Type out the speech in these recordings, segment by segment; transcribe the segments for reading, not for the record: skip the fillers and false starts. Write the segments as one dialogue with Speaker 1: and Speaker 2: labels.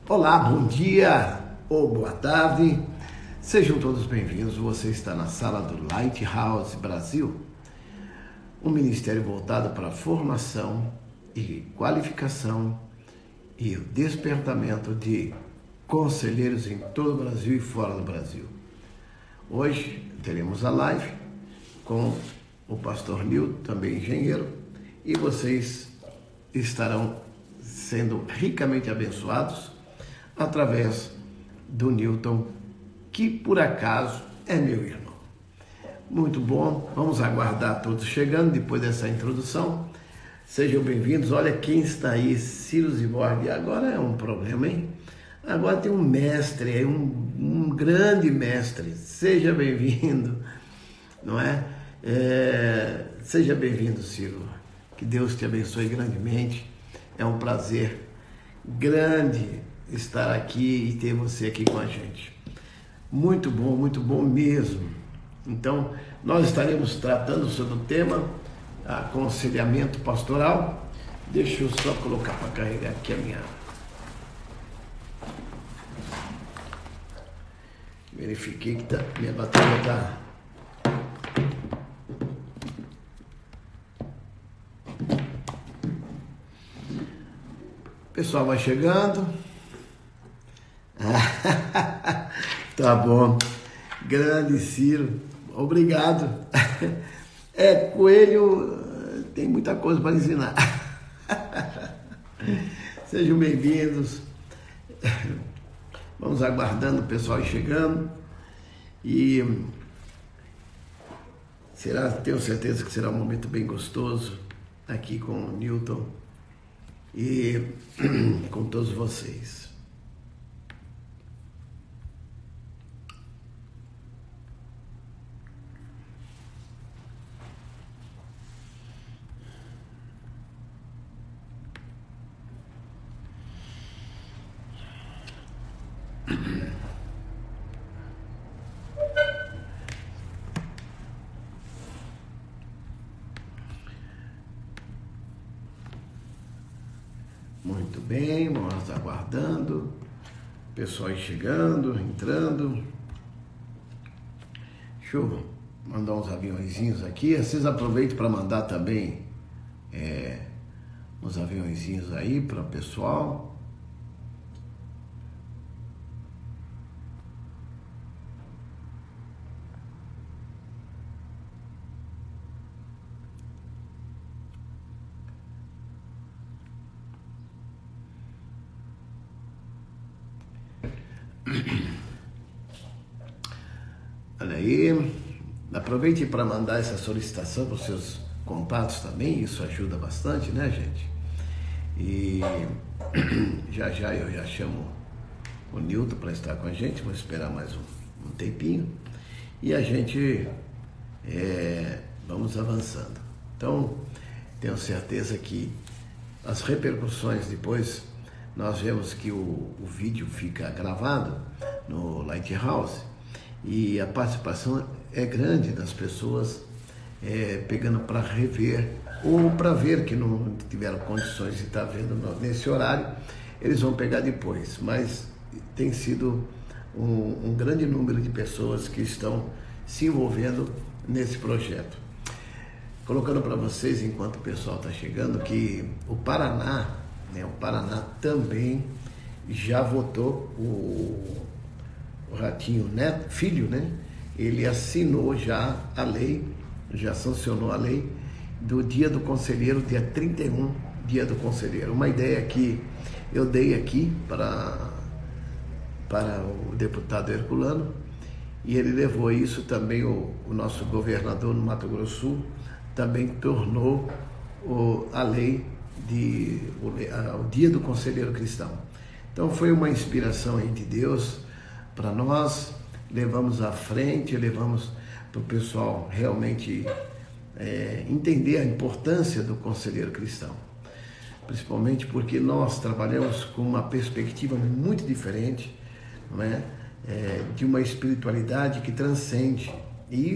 Speaker 1: Olá, bom dia ou boa tarde, sejam todos bem-vindos. Você está na sala do Lighthouse Brasil, um ministério voltado para a formação e qualificação e o despertamento de conselheiros em todo o Brasil e fora do Brasil. Hoje teremos a live com o pastor Nilton, também engenheiro, e vocês estarão sendo ricamente abençoados através do Nilton, que por acaso é meu irmão. Muito bom, vamos aguardar todos chegando depois dessa introdução. Sejam bem-vindos. Olha quem está aí, Ciro Ziborg. Agora é um problema, hein? Agora tem um mestre, um grande mestre. Seja bem-vindo, não é? Seja bem-vindo, Ciro. Que Deus te abençoe grandemente. É um prazer grande estar aqui e ter você aqui com a gente. Muito bom mesmo. Então, nós estaremos tratando sobre o tema aconselhamento pastoral. Deixa eu só colocar para carregar aqui a minha... Verifiquei que minha bateria está... O pessoal vai chegando. Tá bom. Grande Ciro, obrigado. Coelho tem muita coisa para ensinar. Sejam bem-vindos. Vamos aguardando o pessoal chegando. E tenho certeza que será um momento bem gostoso aqui com o Nilton e com todos vocês. Muito bem, vamos aguardando, pessoal chegando, entrando. Deixa eu mandar uns aviãozinhos aqui. Vocês aproveitem para mandar também uns aviãozinhos aí para o pessoal. Olha aí, aproveite para mandar essa solicitação para os seus contatos também, isso ajuda bastante, né, gente? E já eu já chamo o Nilton para estar com a gente, vou esperar mais um tempinho e a gente vamos avançando. Então, tenho certeza que as repercussões depois, nós vemos que o vídeo fica gravado no Lighthouse e a participação é grande das pessoas pegando para rever ou para ver que não tiveram condições de estar vendo nesse horário, eles vão pegar depois, mas tem sido um grande número de pessoas que estão se envolvendo nesse projeto. Colocando para vocês, enquanto o pessoal está chegando, que o Paraná também já votou o Ratinho Neto, filho, né? Ele assinou já a lei, já sancionou a lei do Dia do Conselheiro, dia 31, Dia do Conselheiro. Uma ideia que eu dei aqui para o deputado Herculano, e ele levou isso também, o nosso governador no Mato Grosso do Sul, também tornou a lei o Dia do Conselheiro Cristão. Então foi uma inspiração aí de Deus para nós, levamos à frente, levamos para o pessoal realmente entender a importância do conselheiro cristão, principalmente porque nós trabalhamos com uma perspectiva muito diferente, não é? De uma espiritualidade que transcende, e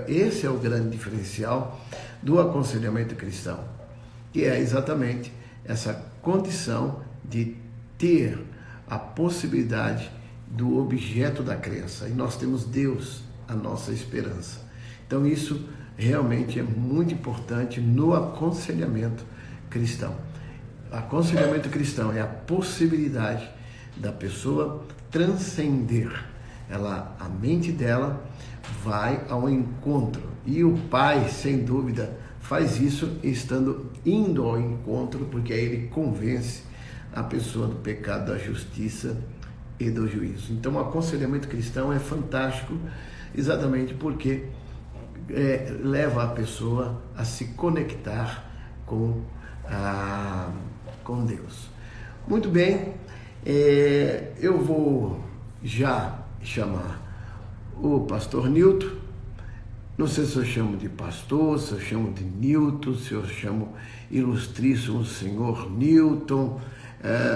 Speaker 1: esse é o grande diferencial do aconselhamento cristão, que é exatamente essa condição de ter a possibilidade do objeto da crença. E nós temos Deus, a nossa esperança. Então isso realmente é muito importante no aconselhamento cristão. Aconselhamento cristão é a possibilidade da pessoa transcender. A mente dela vai ao encontro. E o pai, sem dúvida, faz isso indo ao encontro, porque aí ele convence a pessoa do pecado, da justiça e do juízo. Então, o aconselhamento cristão é fantástico, exatamente porque leva a pessoa a se conectar com Deus. Muito bem, eu vou já chamar o pastor Nilton. Não sei se eu chamo de pastor, se eu chamo de Nilton, se eu chamo ilustríssimo senhor Nilton,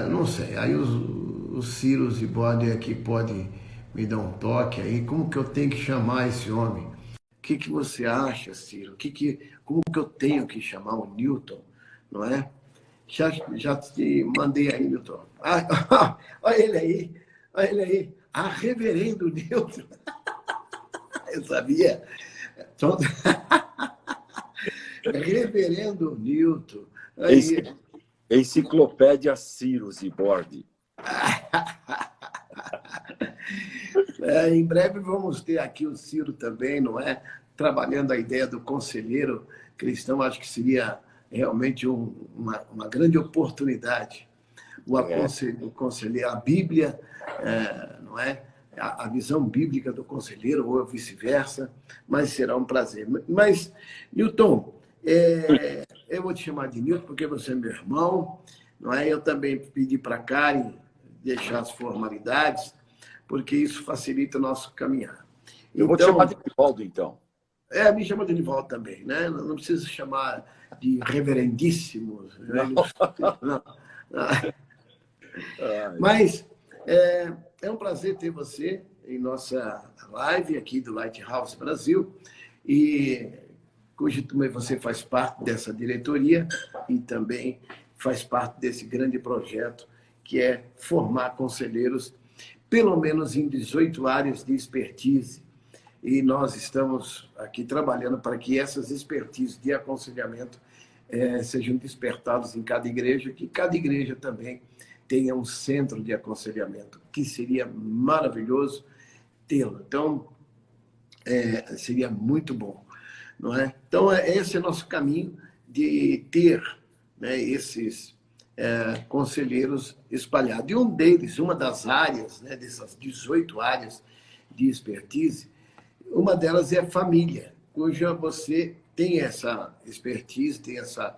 Speaker 1: não sei. Aí os Ciros e Bode aqui podem me dar um toque aí. Como que eu tenho que chamar esse homem? O que você acha, Ciro? Como que eu tenho que chamar o Nilton, não é? Já te mandei aí, Nilton. Olha ele aí, olha ele aí. Reverendo Nilton. Eu sabia. Reverendo Nilton. Aí.
Speaker 2: Enciclopédia Ciros e Borde.
Speaker 1: Em breve vamos ter aqui o Ciro também, não é? Trabalhando a ideia do conselheiro cristão, acho que seria realmente uma grande oportunidade. O conselheiro, a Bíblia, não é? A visão bíblica do conselheiro, ou vice-versa, mas será um prazer. Mas, Nilton, eu vou te chamar de Nilton porque você é meu irmão, não é? Eu também pedi para a Karen deixar as formalidades, porque isso facilita o nosso caminhar.
Speaker 2: Eu vou te chamar de Nivaldo, então.
Speaker 1: Me chama de Nivaldo também, né? Não precisa chamar de reverendíssimo. Não. Mas é um prazer ter você em nossa live aqui do Lighthouse Brasil, e cujo também você faz parte dessa diretoria e também faz parte desse grande projeto que é formar conselheiros, pelo menos em 18 áreas de expertise. E nós estamos aqui trabalhando para que essas expertises de aconselhamento sejam despertadas em cada igreja, que cada igreja também tenha um centro de aconselhamento, que seria maravilhoso tê-lo. Então, seria muito bom, não é? Então, esse é nosso caminho de ter, né, esses conselheiros espalhados. E um deles, uma das áreas, né, dessas 18 áreas de expertise, uma delas é a família, cuja você tem essa expertise, tem essa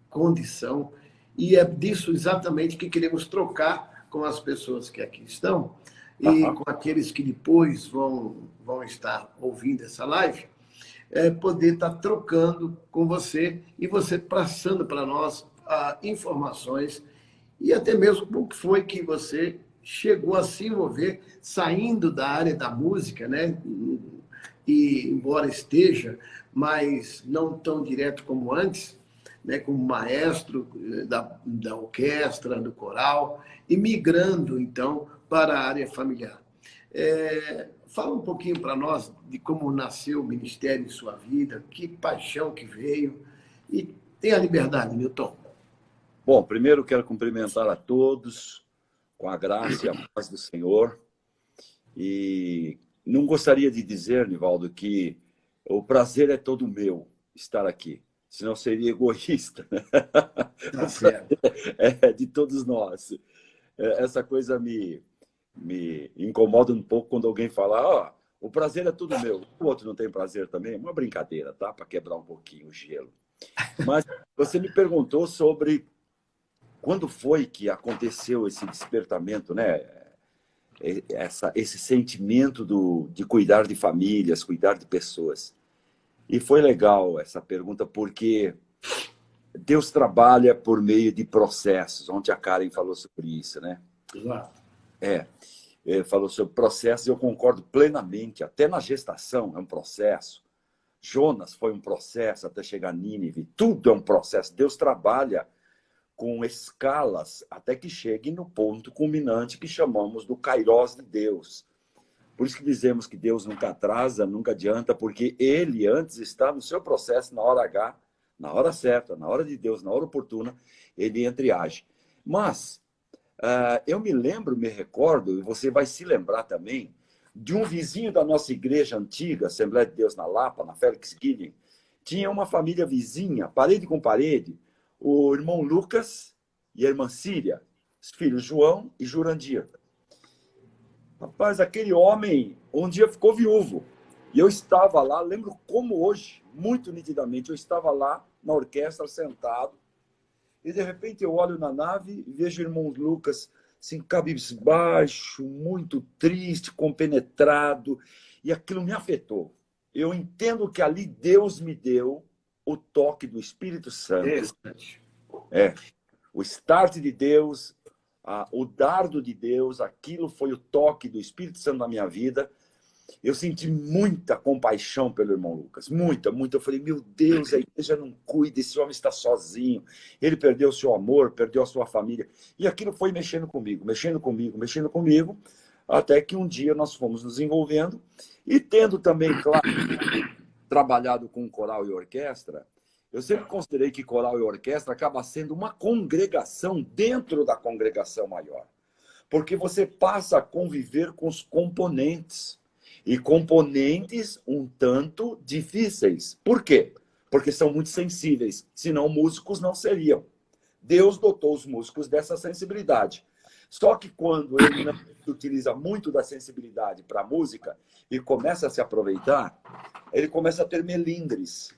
Speaker 1: condição, e é disso exatamente que queremos trocar com as pessoas que aqui estão e com aqueles que depois vão estar ouvindo essa live, poder estar trocando com você e você passando para nós informações e até mesmo como foi que você chegou a se envolver saindo da área da música, né? E embora esteja, mas não tão direto como antes, né, como maestro da orquestra, do coral, e migrando, então, para a área familiar. Fala um pouquinho para nós de como nasceu o ministério em sua vida, que paixão que veio, e tenha liberdade, Nilton.
Speaker 2: Bom, primeiro quero cumprimentar a todos com a graça e a paz do Senhor, e não gostaria de dizer, Nivaldo, que o prazer é todo meu estar aqui. Senão seria egoísta. Né?
Speaker 1: Tá certo.
Speaker 2: É de todos nós. Essa coisa me incomoda um pouco quando alguém fala o prazer é tudo meu. O outro não tem prazer também. É uma brincadeira, tá? Para quebrar um pouquinho o gelo. Mas você me perguntou sobre quando foi que aconteceu esse despertamento, né? Esse sentimento de cuidar de famílias, cuidar de pessoas. E foi legal essa pergunta, porque Deus trabalha por meio de processos. Ontem a Karen falou sobre isso, né?
Speaker 1: Exato.
Speaker 2: Ele falou sobre processos, e eu concordo plenamente. Até na gestação é um processo. Jonas foi um processo até chegar a Nínive. Tudo é um processo. Deus trabalha com escalas, até que chegue no ponto culminante que chamamos do Kairos de Deus. Por isso que dizemos que Deus nunca atrasa, nunca adianta, porque Ele antes está no seu processo, na hora H, na hora certa, na hora de Deus, na hora oportuna, Ele entra e age. Mas eu me lembro, me recordo, e você vai se lembrar também, de um vizinho da nossa igreja antiga, Assembleia de Deus na Lapa, na Félix Guilhem. Tinha uma família vizinha, parede com parede, o irmão Lucas e a irmã Síria, os filhos João e Jurandir. Rapaz, aquele homem um dia ficou viúvo. E eu estava lá, lembro como hoje, muito nitidamente, eu estava lá na orquestra, sentado, e de repente eu olho na nave e vejo o irmão Lucas assim, cabisbaixo, muito triste, compenetrado, e aquilo me afetou. Eu entendo que ali Deus me deu o toque do Espírito Santo. O start de Deus, o dardo de Deus, aquilo foi o toque do Espírito Santo na minha vida. Eu senti muita compaixão pelo irmão Lucas, muita, muita. Eu falei, meu Deus, a igreja não cuida, esse homem está sozinho, ele perdeu o seu amor, perdeu a sua família. E aquilo foi mexendo comigo, até que um dia nós fomos nos envolvendo e tendo também, claro, trabalhado com coral e orquestra, eu sempre considerei que coral e orquestra acaba sendo uma congregação dentro da congregação maior, porque você passa a conviver com os componentes. E componentes um tanto difíceis. Por quê? Porque são muito sensíveis, senão músicos não seriam. Deus dotou os músicos dessa sensibilidade. Só que quando ele não utiliza muito da sensibilidade para a música e começa a se aproveitar, ele começa a ter melindres.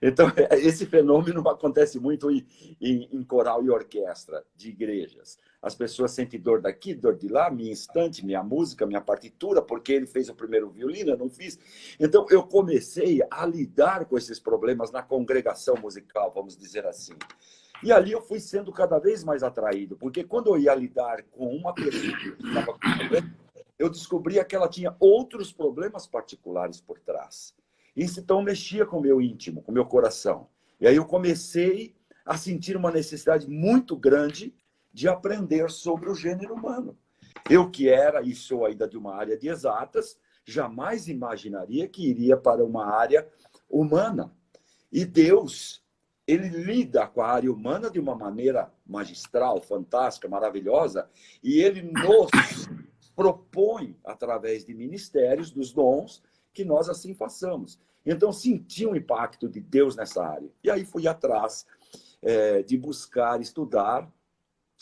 Speaker 2: Então, esse fenômeno acontece muito em coral e orquestra de igrejas. As pessoas sentem dor daqui, dor de lá, minha estante, minha música, minha partitura, porque ele fez o primeiro violino, eu não fiz. Então, eu comecei a lidar com esses problemas na congregação musical, vamos dizer assim. E ali eu fui sendo cada vez mais atraído, porque quando eu ia lidar com uma pessoa que estava com problema, eu descobria que ela tinha outros problemas particulares por trás. Isso, então, mexia com o meu íntimo, com o meu coração. E aí eu comecei a sentir uma necessidade muito grande de aprender sobre o gênero humano. Eu que era e sou ainda de uma área de exatas, jamais imaginaria que iria para uma área humana. E Deus, ele lida com a área humana de uma maneira magistral, fantástica, maravilhosa, e ele nos propõe, através de ministérios, dos dons, que nós assim façamos. Então, senti um impacto de Deus nessa área. E aí fui atrás de buscar, estudar,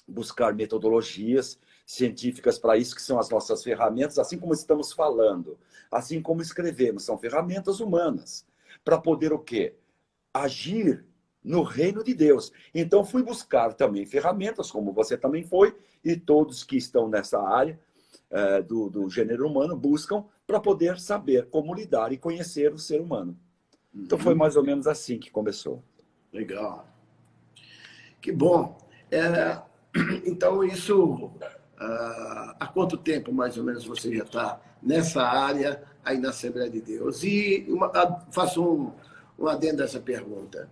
Speaker 2: buscar metodologias científicas para isso, que são as nossas ferramentas, assim como estamos falando, assim como escrevemos, são ferramentas humanas, para poder o quê? Agir no reino de Deus. Então, fui buscar também ferramentas, como você também foi, e todos que estão nessa área, do gênero humano buscam para poder saber como lidar e conhecer o ser humano. Então foi mais ou menos assim que começou.
Speaker 1: Legal. Que bom. Então isso, há quanto tempo mais ou menos você já está nessa área aí na Assembleia de Deus? E faço um adendo a essa pergunta.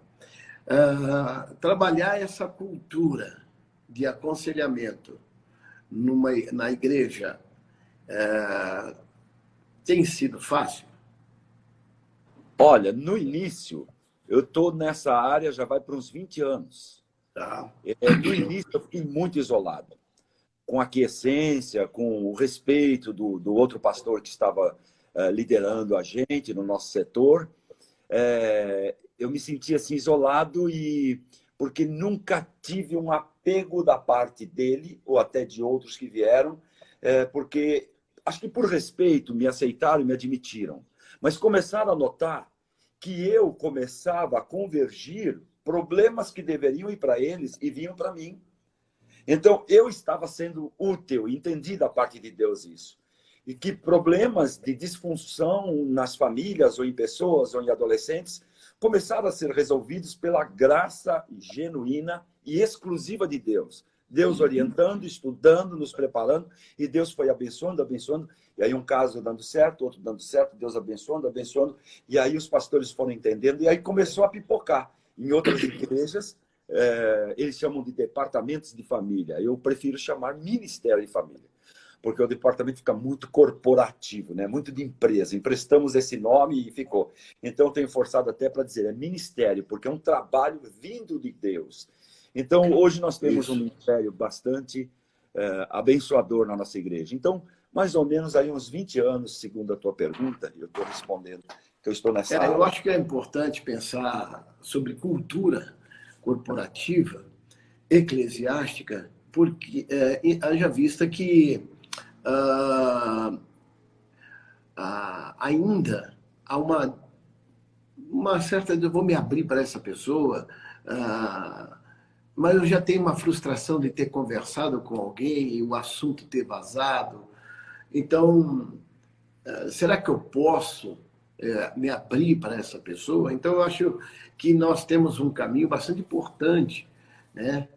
Speaker 1: Trabalhar essa cultura de aconselhamento na igreja tem sido fácil?
Speaker 2: Olha, no início, eu estou nessa área já vai para uns 20 anos.
Speaker 1: Tá.
Speaker 2: No início, eu fiquei muito isolado, com a aquiescência, com o respeito do outro pastor que estava liderando a gente no nosso setor. Eu me sentia assim, isolado, porque nunca tive um apego da parte dele, ou até de outros que vieram, porque acho que por respeito me aceitaram e me admitiram. Mas começaram a notar que eu começava a convergir problemas que deveriam ir para eles e vinham para mim. Então, eu estava sendo útil, entendi da parte de Deus isso. E que problemas de disfunção nas famílias, ou em pessoas, ou em adolescentes, começaram a ser resolvidos pela graça genuína e exclusiva de Deus. Deus orientando, estudando, nos preparando, e Deus foi abençoando, abençoando. E aí um caso dando certo, outro dando certo, Deus abençoando, abençoando. E aí os pastores foram entendendo, e aí começou a pipocar em outras igrejas eles chamam de departamentos de família. Eu prefiro chamar Ministério de Família, porque o departamento fica muito corporativo, né? Muito de empresa. Emprestamos esse nome e ficou. Então, eu tenho forçado até para dizer, é ministério, porque é um trabalho vindo de Deus. Então, hoje nós temos um ministério bastante abençoador na nossa igreja. Então, mais ou menos aí uns 20 anos, segundo a tua pergunta, eu estou respondendo que eu estou nessa área.
Speaker 1: Eu acho que é importante pensar sobre cultura corporativa, eclesiástica, porque haja vista que ainda há uma certa... Eu vou me abrir para essa pessoa, mas eu já tenho uma frustração de ter conversado com alguém e o assunto ter vazado. Então, será que eu posso me abrir para essa pessoa? Então, eu acho que nós temos um caminho bastante importante, né,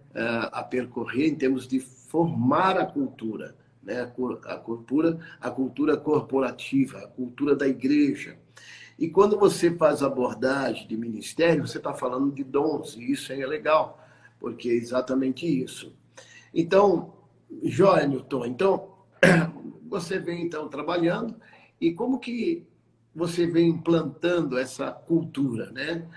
Speaker 1: a percorrer em termos de formar a cultura, né, a cultura corporativa, a cultura da igreja. E quando você faz abordagem de ministério, você está falando de dons, e isso é legal, porque é exatamente isso. Então, joia, Newton, então, você vem então trabalhando, e como que você vem implantando essa cultura, né?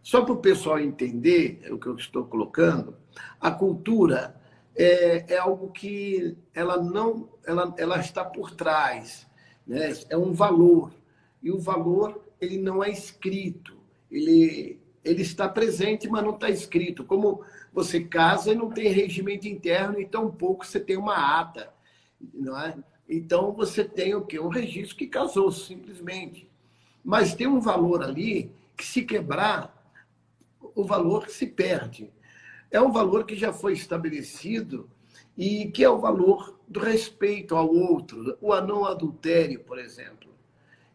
Speaker 1: Só para o pessoal entender o que eu estou colocando, a cultura é algo que ela está por trás, né? É um valor, e o valor ele não é escrito, ele está presente, mas não está escrito. Como você casa e não tem regimento interno, e tampouco você tem uma ata, não é? Então você tem o quê? Um registro que casou, simplesmente. Mas tem um valor ali que, se quebrar, o valor se perde. É um valor que já foi estabelecido e que é o valor do respeito ao outro, o não adultério, por exemplo.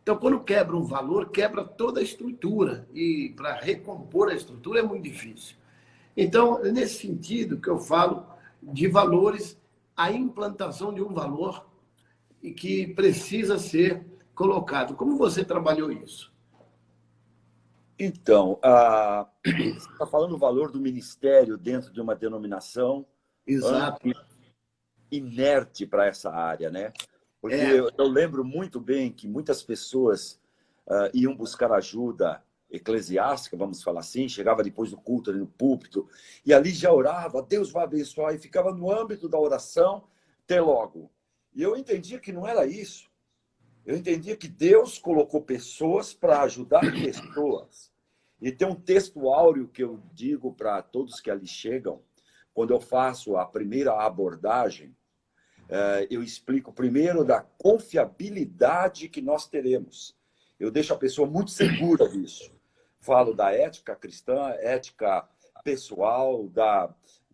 Speaker 1: Então, quando quebra um valor, quebra toda a estrutura. E para recompor a estrutura é muito difícil. Então, é nesse sentido que eu falo de valores, a implantação de um valor e que precisa ser colocado. Como você trabalhou isso?
Speaker 2: Então, você está falando o valor do ministério dentro de uma denominação
Speaker 1: Exato.
Speaker 2: inerte para essa área, né? Porque
Speaker 1: É,
Speaker 2: eu lembro muito bem que muitas pessoas iam buscar ajuda eclesiástica, vamos falar assim, chegava depois do culto ali no púlpito, e ali já orava, Deus vai abençoar, e ficava no âmbito da oração, até logo. E eu entendia que não era isso. Eu entendia que Deus colocou pessoas para ajudar pessoas. E tem um texto áureo que eu digo para todos que ali chegam, quando eu faço a primeira abordagem, eu explico primeiro da confiabilidade que nós teremos. Eu deixo a pessoa muito segura disso. Falo da ética cristã, ética pessoal,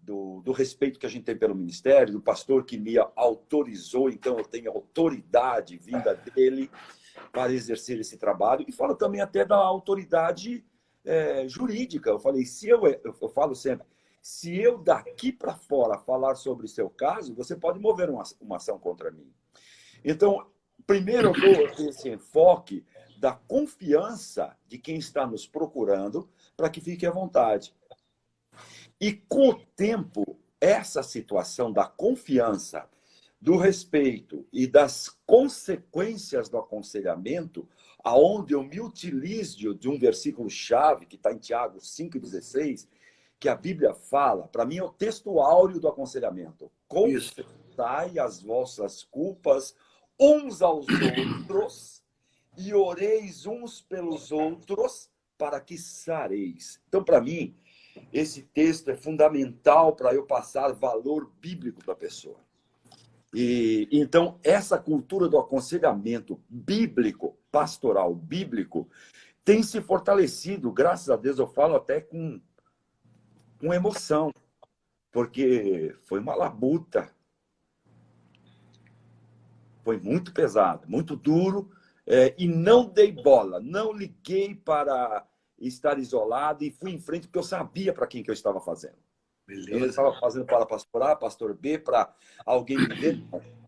Speaker 2: do respeito que a gente tem pelo ministério, do pastor que me autorizou, então eu tenho autoridade vinda dele para exercer esse trabalho. E falo também até da autoridade jurídica. Eu falei, eu falo sempre, se eu daqui para fora falar sobre o seu caso, você pode mover uma ação contra mim. Então, primeiro eu dou esse enfoque da confiança de quem está nos procurando para que fique à vontade. E com o tempo, essa situação da confiança, do respeito e das consequências do aconselhamento, aonde eu me utilizo de um versículo-chave, que está em Tiago 5,16, que a Bíblia fala, para mim é o texto áureo do aconselhamento. Confessai as vossas culpas uns aos outros e oreis uns pelos outros para que sareis. Então, para mim, esse texto é fundamental para eu passar valor bíblico para a pessoa. E então, essa cultura do aconselhamento bíblico, pastoral bíblico, tem se fortalecido, graças a Deus, eu falo até com emoção, porque foi uma labuta. Foi muito pesado, muito duro, e não dei bola, não liguei para estar isolado e fui em frente, porque eu sabia para quem que eu estava fazendo.
Speaker 1: beleza.
Speaker 2: Eu não estava fazendo para pastor A, pastor B, para alguém me ver.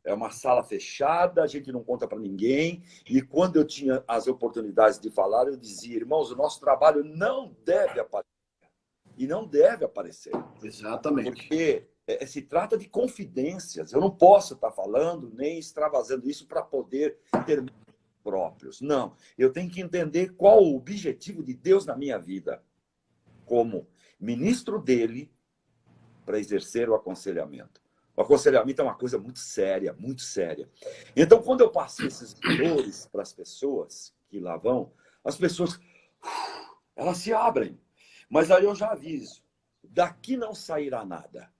Speaker 2: É uma sala fechada, a gente não conta para ninguém. E quando eu tinha as oportunidades de falar, eu dizia, irmãos, o nosso trabalho não deve aparecer. E não deve aparecer.
Speaker 1: Exatamente.
Speaker 2: Porque se trata de confidências. Eu não posso estar falando nem extravasando isso para poder ter próprios. Não. Eu tenho que entender qual o objetivo de Deus na minha vida, como ministro dele, para exercer o aconselhamento. O aconselhamento é uma coisa muito séria, muito séria. Então, quando eu passo esses valores para as pessoas que lá vão, as pessoas, elas se abrem. Mas aí eu já aviso, daqui não sairá nada.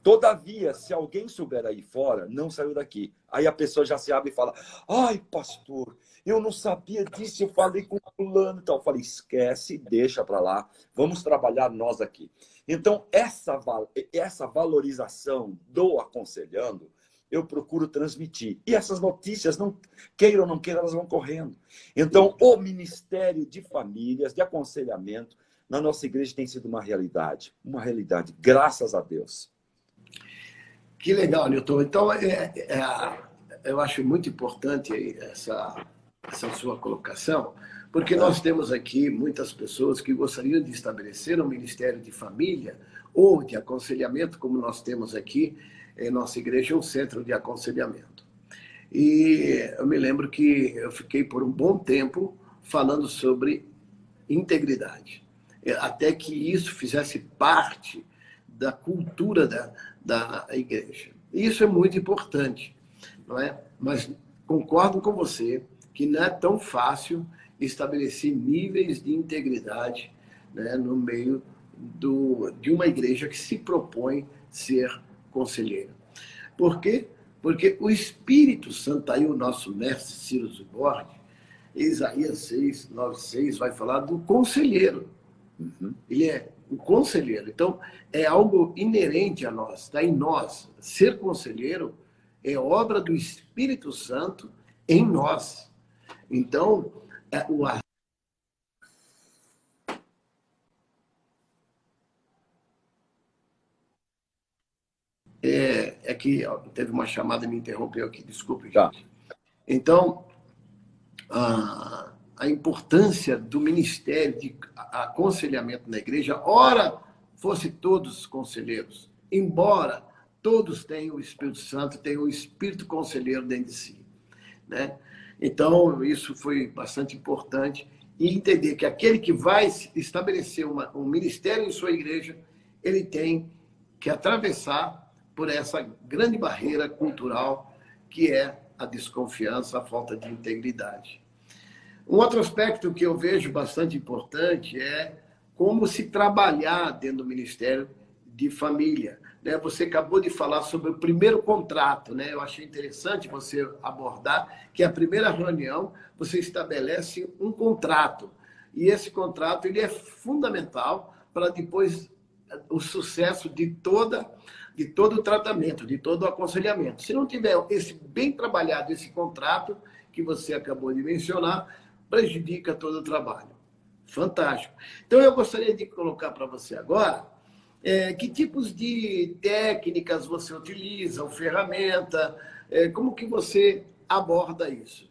Speaker 2: Todavia, se alguém souber aí fora, não saiu daqui. Aí a pessoa já se abre e fala, ai, pastor, eu não sabia disso, eu falei com o fulano e tal. Eu falei, esquece, deixa para lá, vamos trabalhar nós aqui. Então, essa valorização do aconselhando, eu procuro transmitir. E essas notícias, não queira ou não queira, elas vão correndo. Então, o Ministério de Famílias, de aconselhamento, na nossa igreja tem sido uma realidade, graças a Deus.
Speaker 1: Que legal, Newton. Então, eu acho muito importante essa sua colocação, porque nós temos aqui muitas pessoas que gostariam de estabelecer um ministério de família ou de aconselhamento, como nós temos aqui em nossa igreja, um centro de aconselhamento. E eu me lembro que eu fiquei por um bom tempo falando sobre integridade, até que isso fizesse parte da cultura da igreja. Isso é muito importante, não é? Mas concordo com você que não é tão fácil estabelecer níveis de integridade, né, no meio de uma igreja que se propõe ser conselheira. Por quê? Porque o Espírito Santo, aí o nosso mestre Ciro Zubordi, Isaías 6, 9, 6, vai falar do conselheiro. Ele é o conselheiro. Então, é algo inerente a nós, está em nós. Ser conselheiro é obra do Espírito Santo em nós. Então, é que teve uma chamada e me interrompeu aqui, desculpe, gente.
Speaker 2: Tá.
Speaker 1: Então, a importância do ministério de aconselhamento na igreja, ora fosse todos conselheiros, embora todos tenham o Espírito Santo, tenham o Espírito conselheiro dentro de si, né? Então, isso foi bastante importante, e entender que aquele que vai estabelecer um ministério em sua igreja, ele tem que atravessar por essa grande barreira cultural que é a desconfiança, a falta de integridade. Um outro aspecto que eu vejo bastante importante é como se trabalhar dentro do Ministério de Família, né? Você acabou de falar sobre o primeiro contrato, né? Eu achei interessante você abordar que a primeira reunião você estabelece um contrato, e esse contrato ele é fundamental para depois o sucesso de todo o tratamento, de todo o aconselhamento. Se não tiver esse bem trabalhado, esse contrato que você acabou de mencionar, prejudica todo o trabalho. Fantástico. Então, eu gostaria de colocar para você agora que tipos de técnicas você utiliza, ou ferramenta, como que você aborda isso?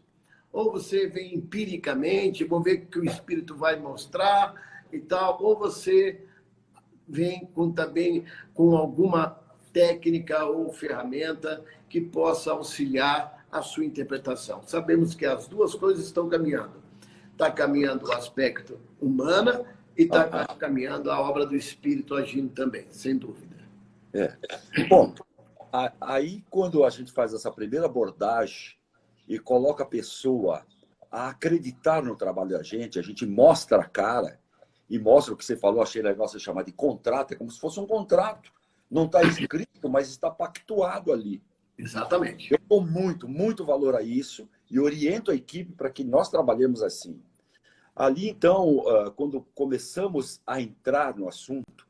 Speaker 1: Ou você vem empiricamente, vou ver o que o Espírito vai mostrar e tal, ou você vem também com alguma técnica ou ferramenta que possa auxiliar a sua interpretação. Sabemos que as duas coisas estão caminhando. Está caminhando o aspecto humano e está caminhando a obra do Espírito agindo também, sem dúvida.
Speaker 2: Bom, aí quando a gente faz essa primeira abordagem e coloca a pessoa a acreditar no trabalho da gente, a gente mostra a cara e mostra o que você falou, achei legal você chamar de contrato, é como se fosse um contrato. Não está escrito, mas está pactuado ali.
Speaker 1: Exatamente.
Speaker 2: Eu dou muito valor a isso e oriento a equipe para que nós trabalhemos assim. Ali, então, quando começamos a entrar no assunto,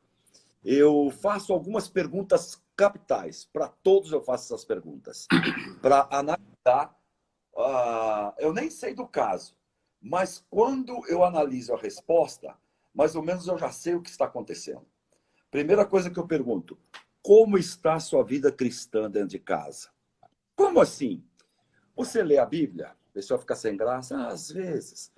Speaker 2: eu faço algumas perguntas capitais. Para todos eu faço essas perguntas. Para analisar, eu nem sei do caso, mas quando eu analiso a resposta, mais ou menos eu já sei o que está acontecendo. Primeira coisa que eu pergunto, como está a sua vida cristã dentro de casa? Como assim? Você lê a Bíblia? A pessoa fica sem graça? Às vezes.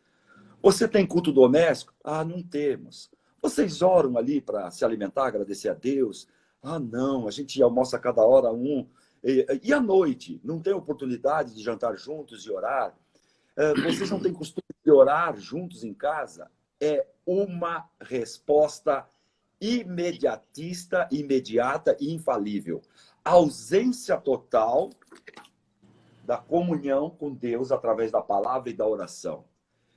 Speaker 2: Você tem culto doméstico? Não temos. Vocês oram ali para se alimentar, agradecer a Deus? Ah, não, a gente almoça cada hora um. E à noite, não tem oportunidade de jantar juntos e orar? Vocês não têm costume de orar juntos em casa? É uma resposta imediatista, imediata e infalível. Ausência total da comunhão com Deus através da palavra e da oração.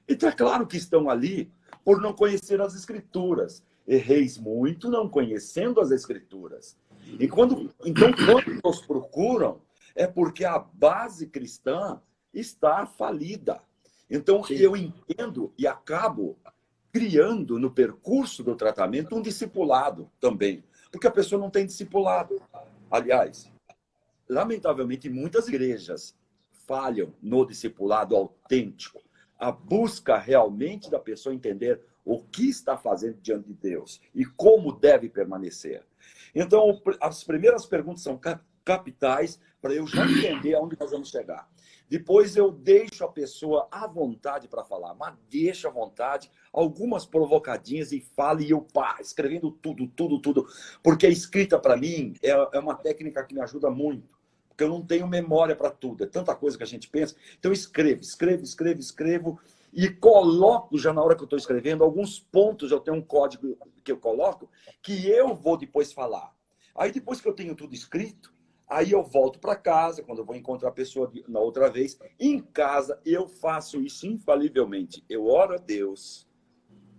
Speaker 2: Então, é claro que estão ali por não conhecer as Escrituras. Erreis muito não conhecendo as Escrituras. Então, quando nos procuram, é porque a base cristã está falida. Então, sim, eu entendo e acabo criando no percurso do tratamento um discipulado também. Porque a pessoa não tem discipulado. Aliás, lamentavelmente, muitas igrejas falham no discipulado autêntico. A busca realmente da pessoa entender o que está fazendo diante de Deus e como deve permanecer. Então, as primeiras perguntas são capitais para eu já entender aonde nós vamos chegar. Depois eu deixo a pessoa à vontade para falar, mas deixo à vontade, algumas provocadinhas e fale e eu escrevendo tudo. Porque a escrita, para mim, é uma técnica que me ajuda muito. Porque eu não tenho memória para tudo. É tanta coisa que a gente pensa. Então, escrevo. E coloco, já na hora que eu estou escrevendo, alguns pontos, eu tenho um código que eu coloco, que eu vou depois falar. Aí, depois que eu tenho tudo escrito, aí eu volto para casa, quando eu vou encontrar a pessoa na outra vez. Em casa, eu faço isso infalivelmente. Eu oro a Deus,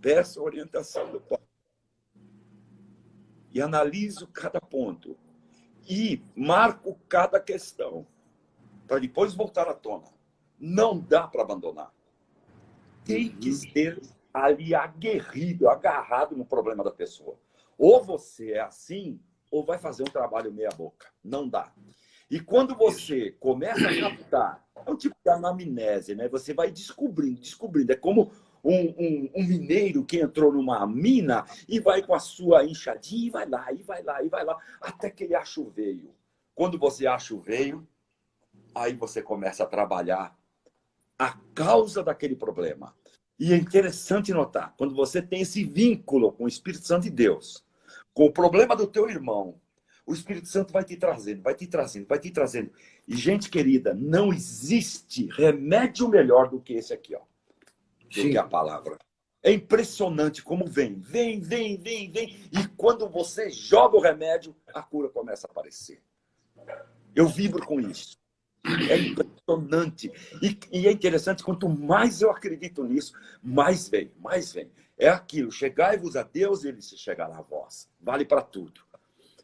Speaker 2: peço a orientação do Pai. E analiso cada ponto. E marco cada questão, para depois voltar à tona. Não dá para abandonar. Tem que ser ali aguerrido, agarrado no problema da pessoa. Ou você é assim, ou vai fazer um trabalho meia boca. Não dá. E quando você começa a captar, é um tipo de anamnese, né? Você vai descobrindo. É como um mineiro que entrou numa mina e vai com a sua enxadinha e vai lá, até que ele acha o veio. Quando você acha o veio, aí você começa a trabalhar a causa daquele problema. E é interessante notar, quando você tem esse vínculo com o Espírito Santo de Deus, com o problema do teu irmão, o Espírito Santo vai te trazendo. E, gente querida, não existe remédio melhor do que esse aqui, ó. Do que a palavra. É impressionante como vem. E quando você joga o remédio, a cura começa a aparecer. Eu vibro com isso. É impressionante. E é interessante, quanto mais eu acredito nisso, mais vem. É aquilo, chegai-vos a Deus, ele se chegará a vós. Vale para tudo.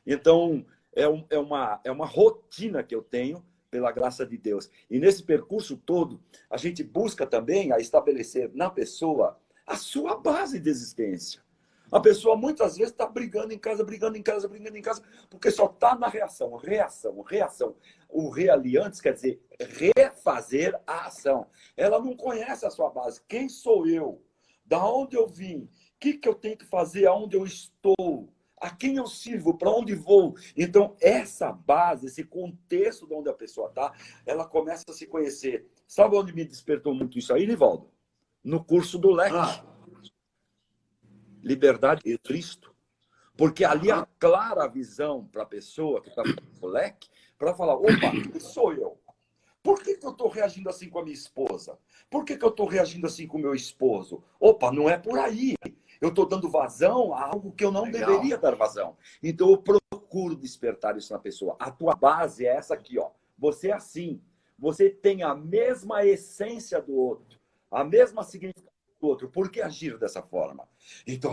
Speaker 2: Então, é uma rotina que eu tenho, pela graça de Deus. E nesse percurso todo, a gente busca também a estabelecer na pessoa a sua base de existência. A pessoa muitas vezes está brigando em casa, porque só está na reação. O realiantes quer dizer refazer a ação. Ela não conhece a sua base. Quem sou eu? Da onde eu vim? O que eu tenho que fazer? Aonde eu estou? A quem eu sirvo? Para onde vou? Então, essa base, esse contexto de onde a pessoa está, ela começa a se conhecer. Sabe onde me despertou muito isso aí, Nivaldo? No curso do Leque. Liberdade e Cristo. Porque ali aclara a visão para a pessoa que está no Leque, para falar, opa, quem sou eu? Por que eu estou reagindo assim com a minha esposa? Por que eu estou reagindo assim com o meu esposo? Opa, não é por aí. Eu estou dando vazão a algo que eu não deveria dar vazão. Então, eu procuro despertar isso na pessoa. A tua base é essa aqui, ó. Você é assim. Você tem a mesma essência do outro. A mesma significação do outro. Por que agir dessa forma? Então,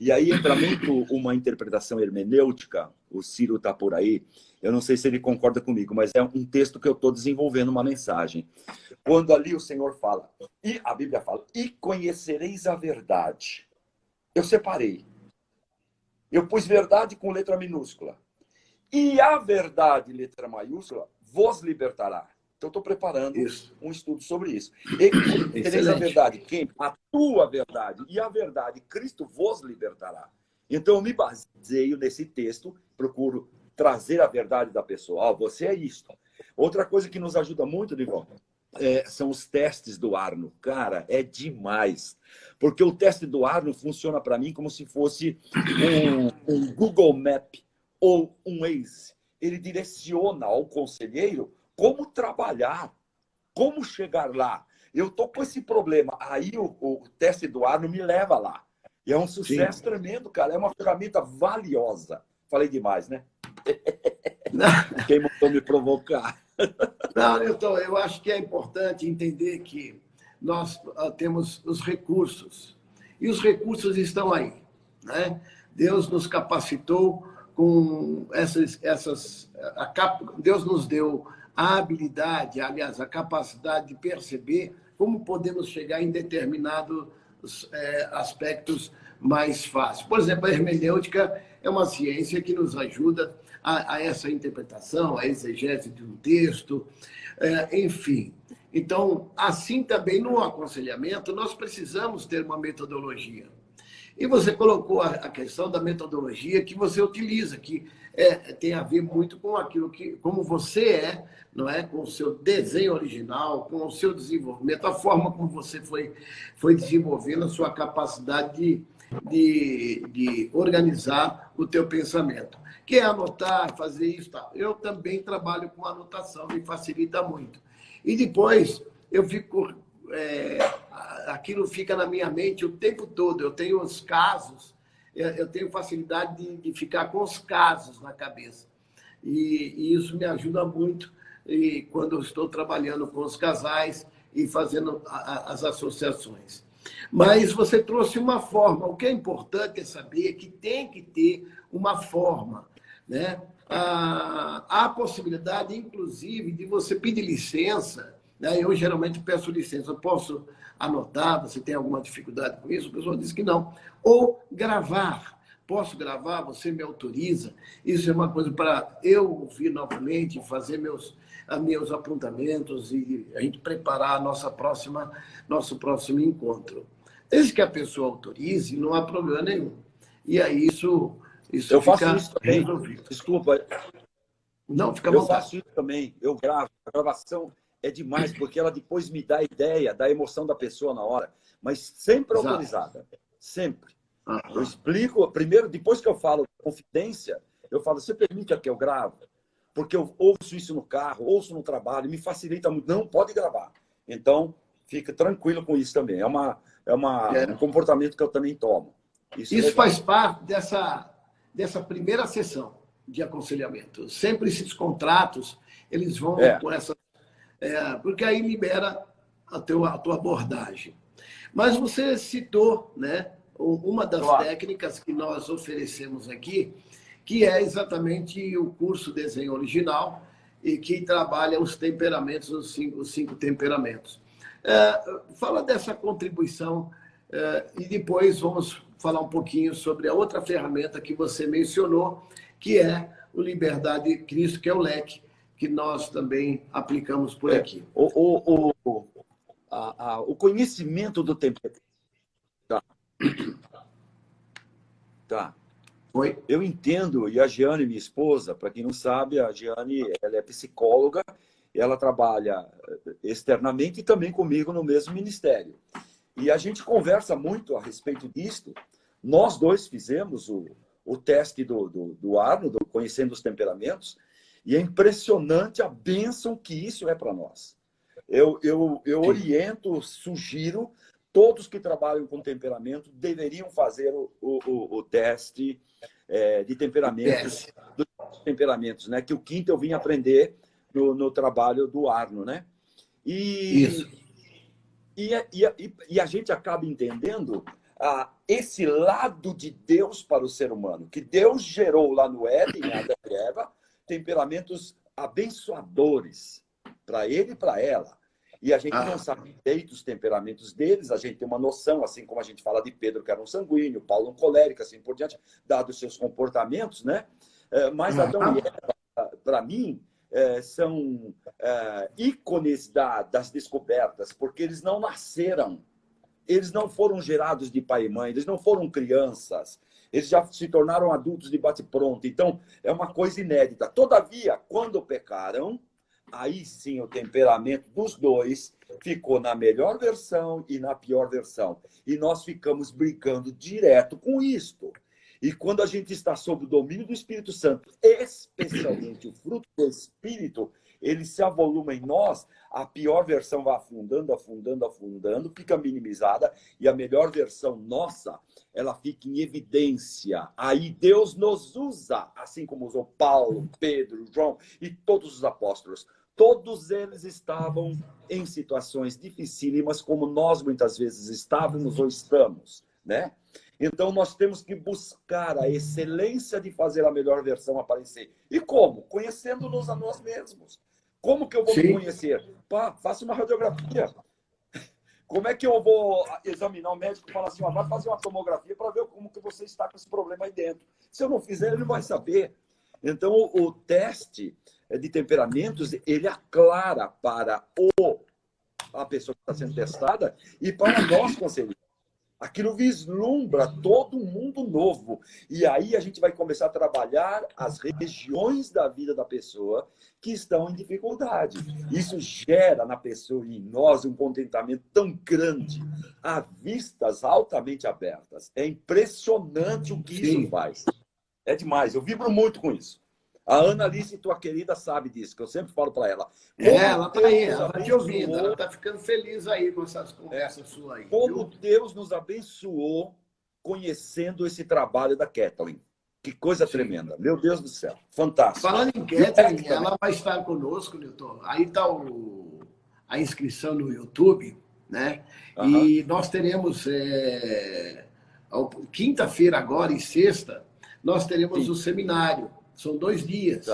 Speaker 2: e aí entra muito uma interpretação hermenêutica. O Ciro está por aí. Eu não sei se ele concorda comigo, mas é um texto que eu estou desenvolvendo uma mensagem. Quando ali o Senhor fala, e a Bíblia fala, e conhecereis a verdade. Eu separei. Eu pus verdade com letra minúscula. E a verdade, letra maiúscula, vos libertará. Então, estou preparando um estudo sobre isso. E conhecereis a verdade. Quem? A tua verdade. E a verdade, Cristo vos libertará. Então, eu me baseio nesse texto, procuro trazer a verdade da pessoa. Você é isto. Outra coisa que nos ajuda muito, Nivaldo, são os testes do Arno. Cara, é demais. Porque o teste do Arno funciona para mim como se fosse um Google Map ou um Waze. Ele direciona ao conselheiro como trabalhar, como chegar lá. Eu estou com esse problema. Aí o teste do Arno me leva lá. E é um sucesso tremendo, cara. É uma ferramenta valiosa. Falei demais, né? Quem mandou me provocar?
Speaker 1: Não, Newton, eu acho que é importante entender que nós temos os recursos. E os recursos estão aí, né? Deus nos capacitou com Deus nos deu a habilidade, aliás, a capacidade de perceber como podemos chegar em determinados aspectos mais fáceis. Por exemplo, a hermenêutica é uma ciência que nos ajuda a essa interpretação, a exegese de um texto, enfim. Então, assim também no aconselhamento, nós precisamos ter uma metodologia. E você colocou a questão da metodologia que você utiliza, que tem a ver muito com aquilo que, como você não é? Com o seu desenho original, com o seu desenvolvimento, a forma como você foi desenvolvendo a sua capacidade de organizar o teu pensamento. Que é anotar, fazer isso, tá? Eu também trabalho com anotação, me facilita muito. E depois eu fico... aquilo fica na minha mente o tempo todo. Eu tenho os casos, eu tenho facilidade de ficar com os casos na cabeça. E isso me ajuda muito quando eu estou trabalhando com os casais e fazendo as associações. Mas você trouxe uma forma. O que é importante é saber que tem que ter uma forma, né? Há a possibilidade, inclusive, de você pedir licença. Eu geralmente peço licença. Eu posso anotar? Você tem alguma dificuldade com isso? A pessoa diz que não. Ou gravar. Posso gravar? Você me autoriza? Isso é uma coisa para eu ouvir novamente, fazer meus apontamentos e a gente preparar nosso próximo encontro. Desde que a pessoa autorize, não há problema nenhum. E aí isso
Speaker 2: eu
Speaker 1: fica
Speaker 2: faço isso também.
Speaker 1: resolvido.
Speaker 2: Desculpa.
Speaker 1: Não, fica à
Speaker 2: eu
Speaker 1: vontade.
Speaker 2: faço isso também. Eu gravo. A gravação é demais, porque ela depois me dá a ideia da emoção da pessoa na hora, mas sempre autorizada. Sempre. Eu explico, primeiro, depois que eu falo confidência, eu falo, você permite que eu gravo? Porque eu ouço isso no carro, ouço no trabalho, me facilita muito. Não, pode gravar. Então, fica tranquilo com isso também. É um comportamento que eu também tomo.
Speaker 1: Isso faz parte dessa primeira sessão de aconselhamento. Sempre esses contratos, eles vão com essa... porque aí libera a tua abordagem. Mas você citou, né, uma das técnicas que nós oferecemos aqui, que é exatamente o curso Desenho Original, e que trabalha os temperamentos, os cinco temperamentos. Fala dessa contribuição e depois vamos falar um pouquinho sobre a outra ferramenta que você mencionou, que é o Liberdade Cristo, que é o leque, que nós também aplicamos por aqui.
Speaker 2: O conhecimento do temperamento. Tá.
Speaker 1: Oi?
Speaker 2: Eu entendo, e a Giane, minha esposa, para quem não sabe, a Giane, ela é psicóloga, ela trabalha externamente e também comigo no mesmo ministério. E a gente conversa muito a respeito disto. Nós dois fizemos o teste do Arno, Conhecendo os Temperamentos, e é impressionante a bênção que isso é para nós. Eu oriento, sugiro, todos que trabalham com temperamento deveriam fazer o teste de temperamentos, né? Que o quinto eu vim aprender no trabalho do Arno, né?
Speaker 1: Isso.
Speaker 2: E a gente acaba entendendo esse lado de Deus para o ser humano, que Deus gerou lá no Éden, Adão e Eva, temperamentos abençoadores para ele e para ela. E a gente não sabe direito os temperamentos deles, a gente tem uma noção, assim como a gente fala de Pedro, que era um sanguíneo, Paulo um colérico, assim por diante, dados os seus comportamentos, né? Mas Adão e Eva, para mim, são ícones das descobertas, porque eles não nasceram, eles não foram gerados de pai e mãe, eles não foram crianças, eles já se tornaram adultos de bate-pronto. Então, é uma coisa inédita. Todavia, quando pecaram, aí sim o temperamento dos dois ficou na melhor versão e na pior versão. E nós ficamos brigando direto com isto. E quando a gente está sob o domínio do Espírito Santo, especialmente o fruto do Espírito, ele se avoluma em nós, a pior versão vai afundando, afundando, afundando, fica minimizada, e a melhor versão nossa, ela fica em evidência. Aí Deus nos usa, assim como usou Paulo, Pedro, João e todos os apóstolos. Todos eles estavam em situações dificílimas, como nós muitas vezes estávamos ou estamos, né? Então, nós temos que buscar a excelência de fazer a melhor versão aparecer. E como? Conhecendo-nos a nós mesmos. Como que eu vou me conhecer? Pá, faça uma radiografia. Como é que eu vou examinar o médico e falar assim, ó, vai fazer uma tomografia para ver como que você está com esse problema aí dentro. Se eu não fizer, ele não vai saber. Então, o teste de temperamentos, ele aclara para a pessoa que está sendo testada e para nós, conselheiros. Aquilo vislumbra todo um mundo novo. E aí a gente vai começar a trabalhar as regiões da vida da pessoa que estão em dificuldade. Isso gera na pessoa e em nós um contentamento tão grande, a vistas altamente abertas. É impressionante o que isso faz. É demais. Eu vibro muito com isso. A Ana Alice, tua querida, sabe disso, que eu sempre falo para ela.
Speaker 1: Ela está aí, ela está te ouvindo, ela está ficando feliz aí com essas conversas suas aí.
Speaker 2: Como Deus nos abençoou conhecendo esse trabalho da Kathleen. Que coisa tremenda. Meu Deus do céu. Fantástico.
Speaker 1: Falando em Kathleen, ela vai estar conosco, Nilton. Aí está a inscrição no YouTube, né? E nós teremos, quinta-feira agora e sexta, nós teremos o seminário. São 2 dias.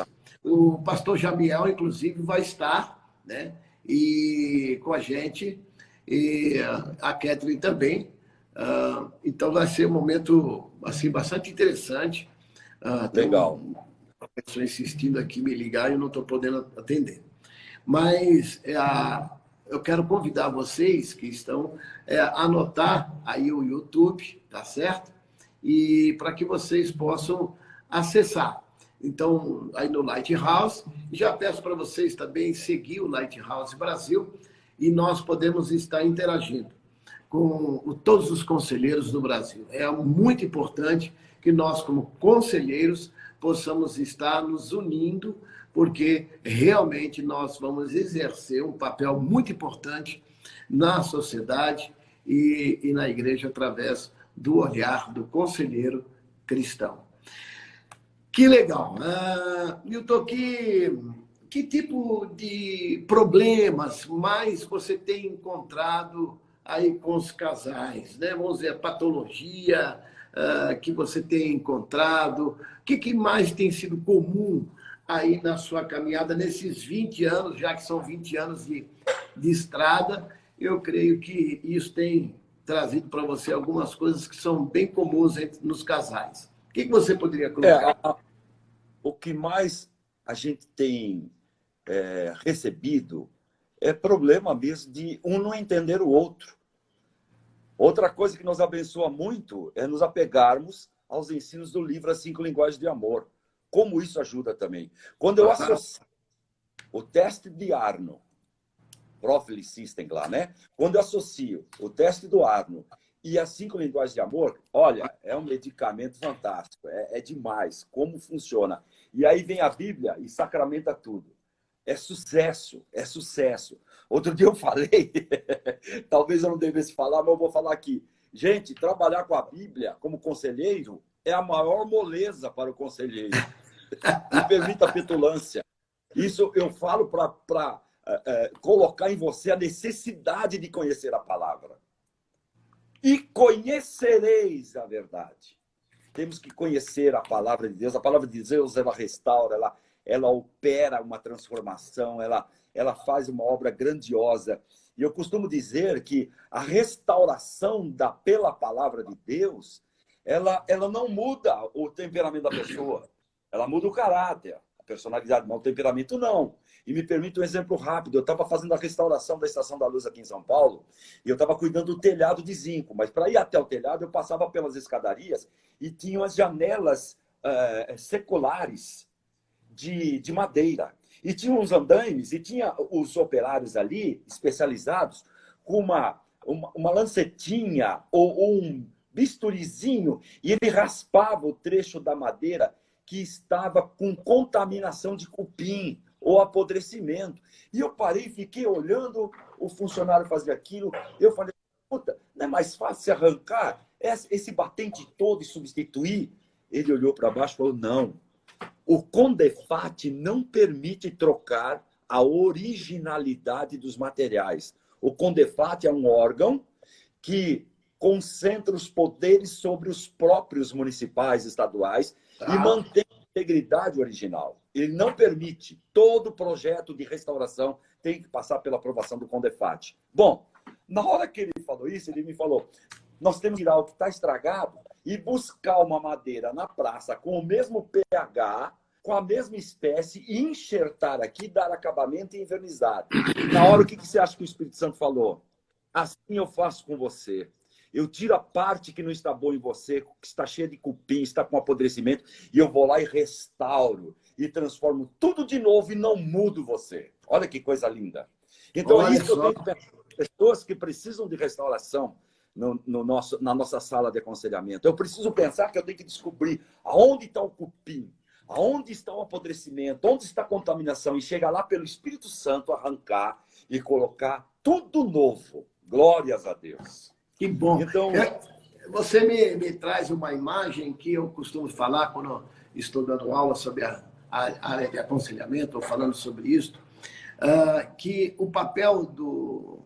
Speaker 1: O pastor Jamiel, inclusive, vai estar, né? E com a gente, e a Kathleen também. Então, vai ser um momento assim, bastante interessante.
Speaker 2: Legal.
Speaker 1: A pessoa insistindo aqui em me ligar e eu não estou podendo atender. Mas eu quero convidar vocês que estão a anotar aí o YouTube, tá certo? E para que vocês possam acessar. Então, aí no Lighthouse, já peço para vocês também seguir o Lighthouse Brasil e nós podemos estar interagindo com todos os conselheiros do Brasil. É muito importante que nós, como conselheiros, possamos estar nos unindo, porque realmente nós vamos exercer um papel muito importante na sociedade e na igreja através do olhar do conselheiro cristão. Que legal. Nilton, que tipo de problemas mais você tem encontrado aí com os casais, né? Vamos dizer, a patologia que você tem encontrado, o que mais tem sido comum aí na sua caminhada nesses 20 anos, já que são 20 anos de estrada, eu creio que isso tem trazido para você algumas coisas que são bem comuns nos casais. O que você poderia colocar?
Speaker 2: O que mais a gente tem recebido é problema mesmo de um não entender o outro. Outra coisa que nos abençoa muito é nos apegarmos aos ensinos do livro As 5 Linguagens de Amor. Como isso ajuda também. Quando eu associo o teste de Arno, Profile System lá, né? Quando eu associo o teste do Arno e as 5 linguagens de amor, olha, é um medicamento fantástico, é demais, como funciona. E aí vem a Bíblia e sacramenta tudo. É sucesso, é sucesso. Outro dia eu falei, talvez eu não devesse falar, mas eu vou falar aqui. Gente, trabalhar com a Bíblia como conselheiro é a maior moleza para o conselheiro. Me permita a petulância. Isso eu falo para colocar em você a necessidade de conhecer a palavra. E conhecereis a verdade. Temos que conhecer a palavra de Deus. A palavra de Deus, ela restaura, ela opera uma transformação, ela faz uma obra grandiosa. E eu costumo dizer que a restauração pela palavra de Deus, ela não muda o temperamento da pessoa. Ela muda o caráter, a personalidade, mas o temperamento não. E me permite um exemplo rápido. Eu estava fazendo a restauração da Estação da Luz aqui em São Paulo e eu estava cuidando do telhado de zinco. Mas para ir até o telhado, eu passava pelas escadarias e tinham as janelas seculares de madeira. E tinha uns andaimes, e tinha os operários ali, especializados, com uma lancetinha ou um bisturizinho, e ele raspava o trecho da madeira que estava com contaminação de cupim ou apodrecimento. E eu parei e fiquei olhando o funcionário fazer aquilo. Eu falei, puta, não é mais fácil arrancar esse batente todo e substituir? Ele olhou para baixo e falou, não. O CONDEFAT não permite trocar a originalidade dos materiais. O CONDEFAT é um órgão que concentra os poderes sobre os próprios municipais, estaduais, e mantém a integridade original. Ele não permite. Todo projeto de restauração tem que passar pela aprovação do CONDEFAT. Bom, na hora que ele falou isso, ele me falou, nós temos que tirar o que está estragado e buscar uma madeira na praça com o mesmo pH, com a mesma espécie, e enxertar aqui, dar acabamento e envernizar. Na hora, o que você acha que o Espírito Santo falou? Assim eu faço com você. Eu tiro a parte que não está boa em você, que está cheia de cupim, está com apodrecimento, e eu vou lá e restauro, e transformo tudo de novo e não mudo você. Olha que coisa linda. Então,
Speaker 1: Olha
Speaker 2: isso
Speaker 1: só.
Speaker 2: eu tenho que pensar. Pessoas que precisam de restauração na nossa sala de aconselhamento. Eu preciso pensar que eu tenho que descobrir aonde está o cupim, aonde está o apodrecimento, onde está a contaminação, e chegar lá pelo Espírito Santo, arrancar e colocar tudo novo. Glórias a Deus.
Speaker 1: Que bom.
Speaker 2: Então,
Speaker 1: você me traz uma imagem que eu costumo falar quando estou dando aula sobre a área de aconselhamento, ou falando sobre isso, que o papel do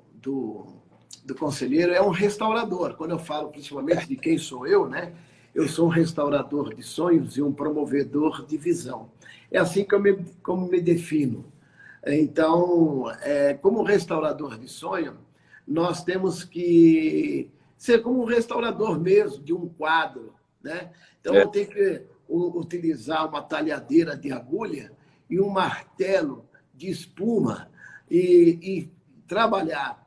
Speaker 1: conselheiro é um restaurador. Quando eu falo principalmente de quem sou eu, né? Eu sou um restaurador de sonhos e um promovedor de visão. É assim que como me defino. Então, como restaurador de sonho, nós temos que ser como um restaurador mesmo de um quadro, né? Então, eu tenho que utilizar uma talhadeira de agulha e um martelo de espuma e trabalhar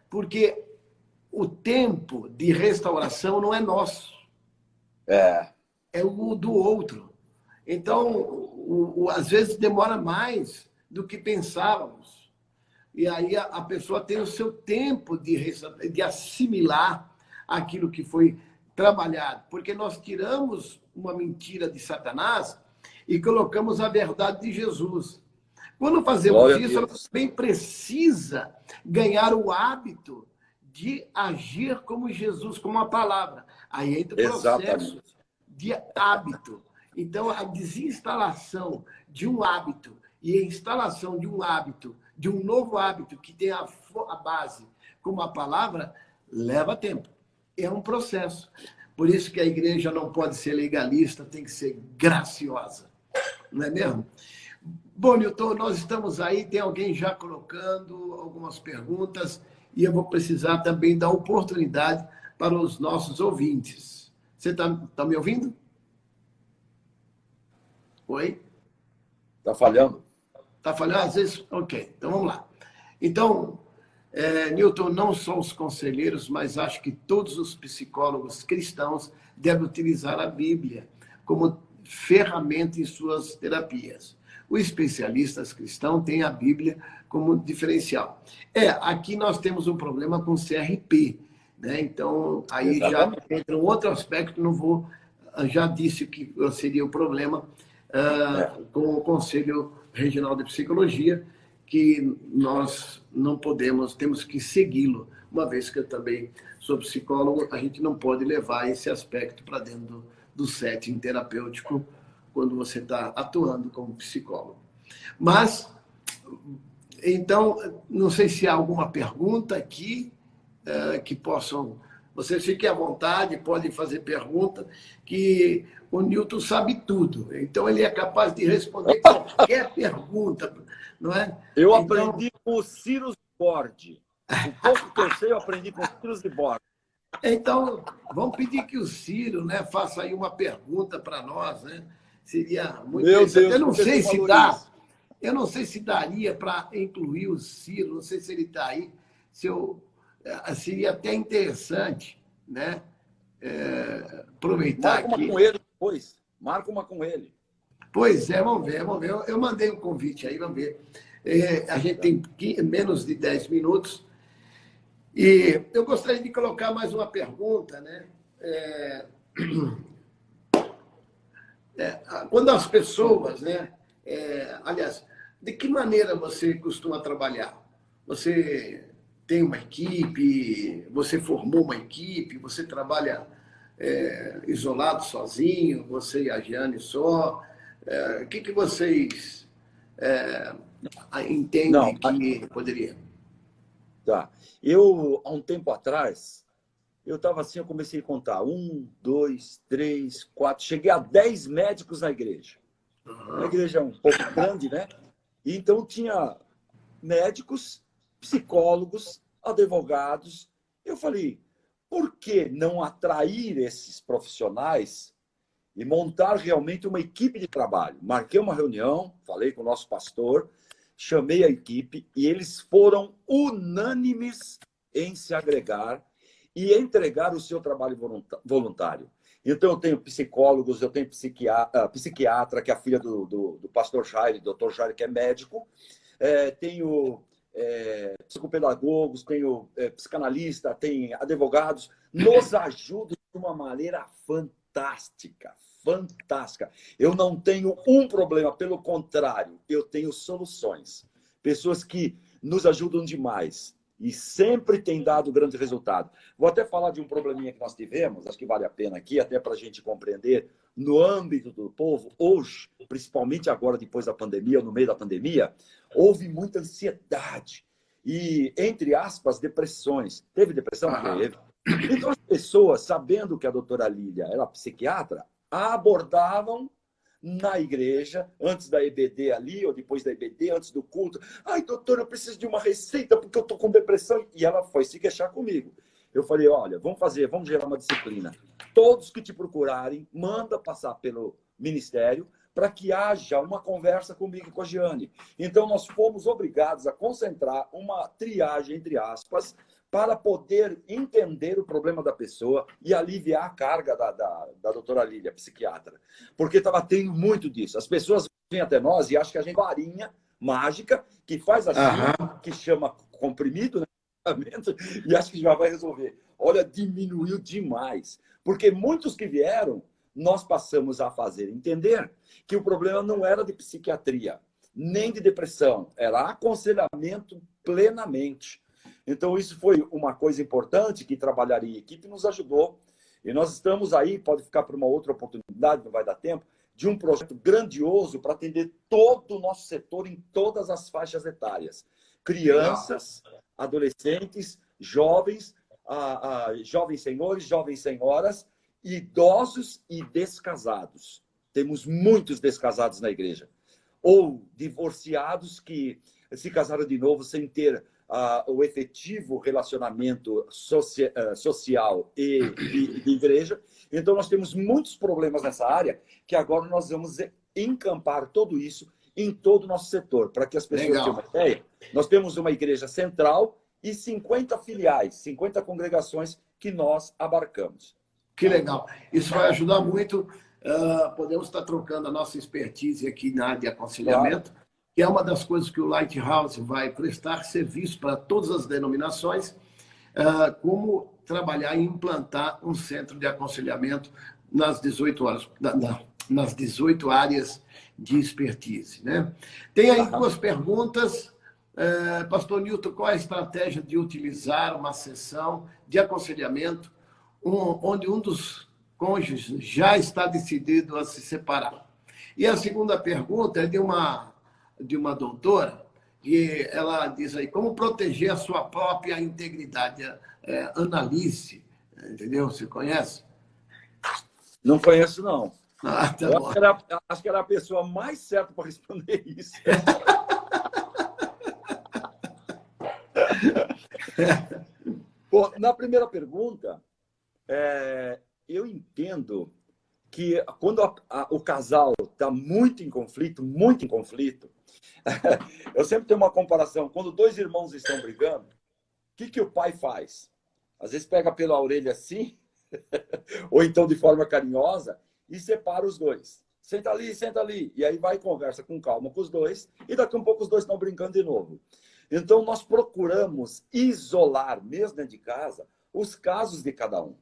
Speaker 1: porque o tempo de restauração não é nosso, é o do outro. Então, às vezes demora mais do que pensávamos. E aí a pessoa tem o seu tempo de assimilar aquilo que foi trabalhado. Porque nós tiramos uma mentira de Satanás e colocamos a verdade de Jesus. Quando fazemos isso, ela também precisa ganhar o hábito de agir como Jesus, como a palavra. Aí entra o processo de hábito. Então, a desinstalação de um hábito e a instalação de um hábito, de um novo hábito que tem a base como a palavra, leva tempo. É um processo. Por isso que a igreja não pode ser legalista, tem que ser graciosa. Não é mesmo? Bom, Newton, nós estamos aí, tem alguém já colocando algumas perguntas e eu vou precisar também dar oportunidade para os nossos ouvintes. Você está me ouvindo? Oi?
Speaker 2: Está falhando?
Speaker 1: Está falhando? Às vezes? Ok, então vamos lá. Então, Newton, não só os conselheiros, mas acho que todos os psicólogos cristãos devem utilizar a Bíblia como ferramenta em suas terapias. Os especialistas cristãos têm a Bíblia como diferencial. Aqui nós temos um problema com CRP, né? Então, aí já entra um outro aspecto, não vou... Já disse que seria o problema com o Conselho Regional de Psicologia, que nós não podemos, temos que segui-lo. Uma vez que eu também sou psicólogo, a gente não pode levar esse aspecto para dentro do setting terapêutico quando você está atuando como psicólogo. Mas, então, não sei se há alguma pergunta aqui que possam... Vocês fiquem à vontade, podem fazer pergunta, que o Newton sabe tudo. Então, ele é capaz de responder qualquer pergunta, não é?
Speaker 2: Eu aprendi com o Ciro Bordi. O pouco que eu sei, eu aprendi com o Ciro Bordi.
Speaker 1: Então, vamos pedir que o Ciro, né, faça aí uma pergunta para nós, né? Seria muito interessante. Eu não sei se daria para incluir o Ciro, não sei se ele está aí, seria até interessante, né? Aproveitar
Speaker 2: Marca uma
Speaker 1: aqui.
Speaker 2: com ele depois. Marca uma com ele.
Speaker 1: Pois é, vamos ver, vamos ver. Eu mandei um convite aí, vamos ver. A gente tem menos de 10 minutos. E eu gostaria de colocar mais uma pergunta, né? Quando as pessoas, né? Aliás, de que maneira você costuma trabalhar? Você tem uma equipe? Você formou uma equipe? Você trabalha isolado, sozinho? Você e a Giane só? O que vocês
Speaker 2: Não,
Speaker 1: entendem que poderia?
Speaker 2: tá. Eu, há um tempo atrás, eu estava assim, eu comecei a contar. 1, 2, 3, 4. Cheguei a 10 médicos na igreja. A
Speaker 1: Uhum.
Speaker 2: igreja é um pouco grande, né? E então tinha médicos, psicólogos, advogados. Eu falei, por que não atrair esses profissionais e montar realmente uma equipe de trabalho? Marquei uma reunião, falei com o nosso pastor, chamei a equipe e eles foram unânimes em se agregar e entregar o seu trabalho voluntário. Então, eu tenho psicólogos, eu tenho psiquiatra, que é a filha do pastor Jair, doutor Jair, que é médico, tenho psicopedagogos, tenho psicanalista, tenho advogados, nos ajudam de uma maneira fantástica, fantástica. Eu não tenho um problema, pelo contrário, eu tenho soluções. Pessoas que nos ajudam demais e sempre têm dado grande resultado. Vou até falar de um probleminha que nós tivemos, acho que vale a pena aqui, até para a gente compreender, no âmbito do povo, hoje, principalmente agora, depois da pandemia, ou no meio da pandemia, houve muita ansiedade e, entre aspas, depressões. Teve depressão?
Speaker 1: Aham.
Speaker 2: Teve. Então, as pessoas, sabendo que a doutora Lília era psiquiatra, a abordavam na igreja, antes da EBD ali, ou depois da EBD, antes do culto. Ai, doutora, eu preciso de uma receita porque eu estou com depressão. E ela foi se queixar comigo. Eu falei, olha, vamos gerar uma disciplina. Todos que te procurarem, manda passar pelo ministério para que haja uma conversa comigo e com a Giane. Então, nós fomos obrigados a concentrar uma triagem, entre aspas, para poder entender o problema da pessoa e aliviar a carga da doutora Lília, psiquiatra. Porque estava tendo muito disso. As pessoas vêm até nós e acham que a gente é varinha mágica, que faz assim,
Speaker 1: Aham.
Speaker 2: que chama comprimido, né? E acha que já vai resolver. Olha, diminuiu demais. Porque muitos que vieram, nós passamos a fazer entender que o problema não era de psiquiatria, nem de depressão, era aconselhamento plenamente. Então, isso foi uma coisa importante que trabalhar em equipe nos ajudou. E nós estamos aí, pode ficar para uma outra oportunidade, não vai dar tempo, de um projeto grandioso para atender todo o nosso setor em todas as faixas etárias.
Speaker 1: Legal.
Speaker 2: Crianças, adolescentes, jovens, jovens senhores, jovens senhoras, idosos e descasados. Temos muitos descasados na igreja. Ou divorciados que se casaram de novo sem ter o efetivo relacionamento social e de igreja. Então, nós temos muitos problemas nessa área que agora nós vamos encampar tudo isso em todo o nosso setor, para que as pessoas tenham uma
Speaker 1: Legal.
Speaker 2: ideia. Nós temos uma igreja central e 50 filiais, 50 congregações que nós abarcamos.
Speaker 1: Que legal. Isso vai ajudar muito. Podemos estar trocando a nossa expertise aqui na área de
Speaker 2: Claro.
Speaker 1: aconselhamento, que é uma das coisas que o Lighthouse vai prestar serviço para todas as denominações, como trabalhar e implantar um centro de aconselhamento nas 18 horas, nas 18 áreas de expertise, né? Tem aí duas perguntas. Pastor Newton, qual a estratégia de utilizar uma sessão de aconselhamento onde um dos cônjuges já está decidido a se separar? E a segunda pergunta é de uma doutora, e ela diz aí, como proteger a sua própria integridade? Analise, entendeu? Você conhece?
Speaker 2: Não conheço, não.
Speaker 1: Tá
Speaker 2: Eu
Speaker 1: bom.
Speaker 2: acho que era a pessoa mais certa para responder isso. Bom, na primeira pergunta, eu entendo que quando o casal está muito em conflito, eu sempre tenho uma comparação. Quando dois irmãos estão brigando, o que o pai faz? Às vezes pega pela orelha assim, ou então de forma carinhosa, e separa os dois. Senta ali, senta ali. E aí vai e conversa com calma com os dois, e daqui a um pouco os dois estão brincando de novo. Então, nós procuramos isolar, mesmo dentro de casa, os casos de cada um.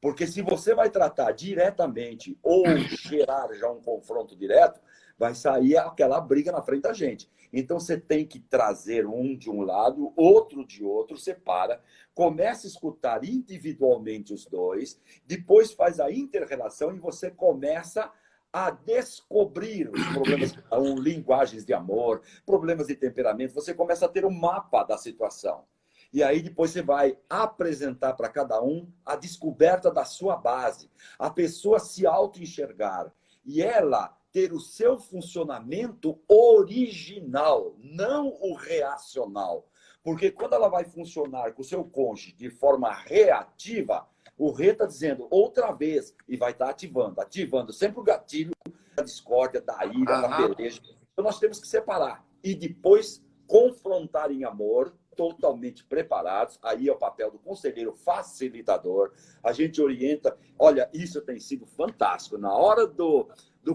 Speaker 2: Porque se você vai tratar diretamente ou gerar já um confronto direto, vai sair aquela briga na frente da gente. Então, você tem que trazer um de um lado, outro de outro, separa, começa a escutar individualmente os dois, depois faz a inter-relação e você começa a descobrir os problemas, linguagens de amor, problemas de temperamento. Você começa a ter um mapa da situação. E aí depois você vai apresentar para cada um a descoberta da sua base, a pessoa se auto-enxergar e ela ter o seu funcionamento original, não o reacional. Porque quando ela vai funcionar com o seu cônjuge de forma reativa, o Rê está dizendo outra vez e vai estar ativando sempre o gatilho da discórdia, da ira, da peleja. Então nós temos que separar e depois confrontar em amor, totalmente preparados. Aí é o papel do conselheiro facilitador. A gente orienta. Olha, isso tem sido fantástico. Na hora do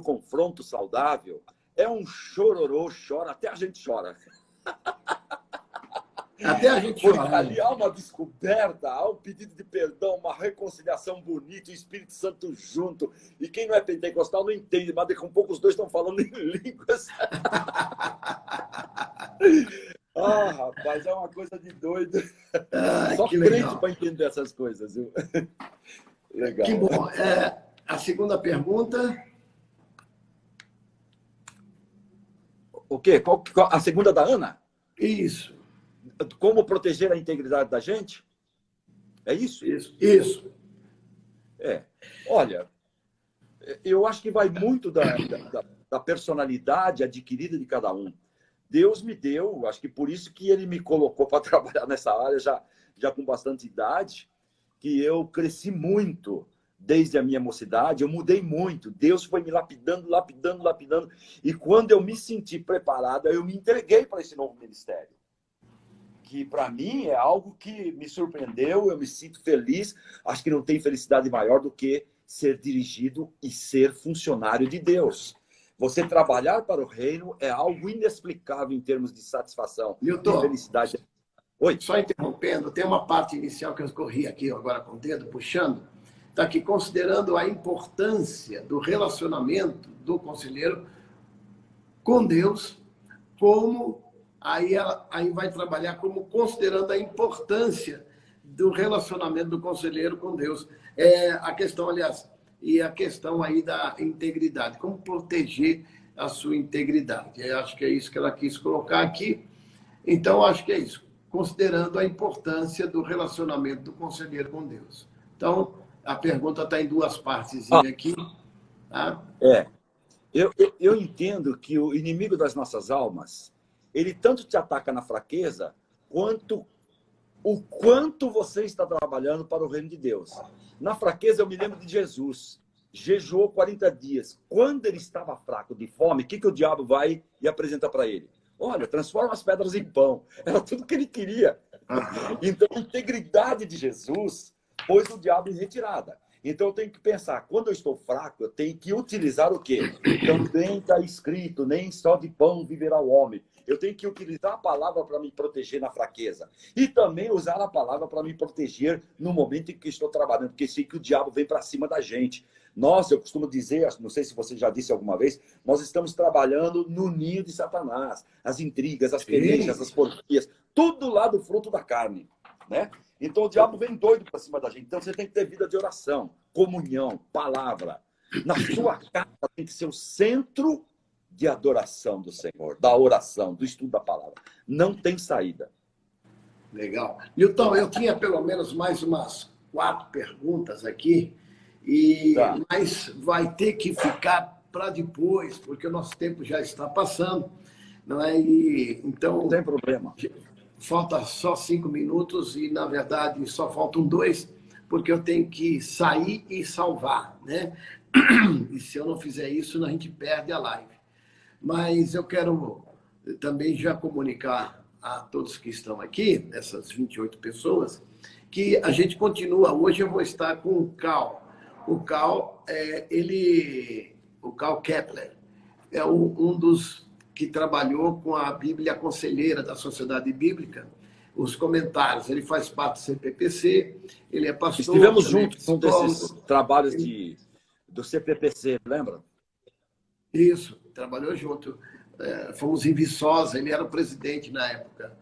Speaker 2: confronto saudável, é um chororô, chora, até a gente chora.
Speaker 1: Até a gente
Speaker 2: Porque
Speaker 1: chora.
Speaker 2: ali há uma descoberta, há um pedido de perdão, uma reconciliação bonita, o Espírito Santo junto. E quem não é pentecostal não entende, mas daqui a um pouco os dois estão falando em línguas. Ah, rapaz, é uma coisa de doido. Só crente para entender essas coisas, viu? Legal.
Speaker 1: Que bom. A segunda pergunta.
Speaker 2: O quê? A segunda da Ana?
Speaker 1: Isso.
Speaker 2: Como proteger a integridade da gente? É isso?
Speaker 1: Isso.
Speaker 2: Olha, eu acho que vai muito da personalidade adquirida de cada um. Deus me deu, acho que por isso que ele me colocou para trabalhar nessa área já com bastante idade, que eu cresci muito desde a minha mocidade, eu mudei muito. Deus foi me lapidando. E quando eu me senti preparado, eu me entreguei para esse novo ministério. Que para mim é algo que me surpreendeu, eu me sinto feliz. Acho que não tem felicidade maior do que ser dirigido e ser funcionário de Deus. Você trabalhar para o reino é algo inexplicável em termos de satisfação e felicidade.
Speaker 1: Oi? Só interrompendo, tem uma parte inicial que eu corri aqui agora com o dedo, puxando. Está aqui, considerando a importância do relacionamento do conselheiro com Deus, como... Aí vai trabalhar como considerando a importância do relacionamento do conselheiro com Deus. A questão, aliás, e a questão aí da integridade. Como proteger a sua integridade. Eu acho que é isso que ela quis colocar aqui. Então, acho que é isso. Considerando a importância do relacionamento do conselheiro com Deus. Então, a pergunta está em duas partes aqui. Tá?
Speaker 2: Eu entendo que o inimigo das nossas almas... ele tanto te ataca na fraqueza, quanto o quanto você está trabalhando para o reino de Deus. Na fraqueza, eu me lembro de Jesus. Jejuou 40 dias. Quando ele estava fraco, de fome, o que o diabo vai e apresenta para ele? Olha, transforma as pedras em pão. Era tudo que ele queria. Então, a integridade de Jesus pôs o diabo em retirada. Então, eu tenho que pensar, quando eu estou fraco, eu tenho que utilizar o quê? Também está escrito, nem só de pão viverá o homem. Eu tenho que utilizar a palavra para me proteger na fraqueza. E também usar a palavra para me proteger no momento em que estou trabalhando, porque sei que o diabo vem para cima da gente. Nós, eu costumo dizer, não sei se você já disse alguma vez, nós estamos trabalhando no ninho de Satanás. As intrigas, as querências, as porfias, tudo lá do fruto da carne, né? Então o diabo vem doido para cima da gente. Então você tem que ter vida de oração, comunhão, palavra. Na sua casa tem que ser o centro de adoração do Senhor, da oração, do estudo da palavra. Não tem saída.
Speaker 1: Legal. Nilton, eu tinha pelo menos mais umas 4 perguntas aqui, mas vai ter que ficar para depois, porque o nosso tempo já está passando. Não é? Então,
Speaker 2: não tem problema.
Speaker 1: Falta só 5 minutos e, na verdade, só faltam 2, porque eu tenho que sair e salvar, né? E se eu não fizer isso, a gente perde a live. Mas eu quero também já comunicar a todos que estão aqui, essas 28 pessoas, que a gente continua. Hoje eu vou estar com o Cal. O Cal, ele o Karl Kepler, é um dos que trabalhou com a Bíblia Conselheira da Sociedade Bíblica, os comentários. Ele faz parte do CPPC, ele é pastor.
Speaker 2: Estivemos juntos num desses trabalhos do CPPC, lembra?
Speaker 1: Isso, trabalhou junto. Fomos em Viçosa, ele era o presidente na época.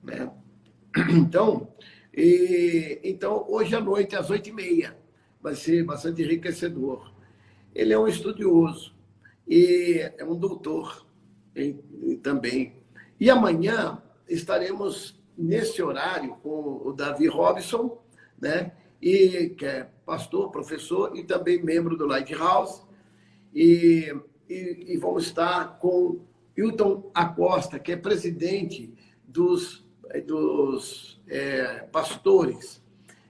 Speaker 1: Né? Então, hoje à noite, às 8h30, vai ser bastante enriquecedor. Ele é um estudioso e é um doutor também. E amanhã estaremos nesse horário com o Davi Robson, né? Que é pastor, professor e também membro do Lighthouse. E vamos estar com Hilton Acosta, que é presidente dos pastores.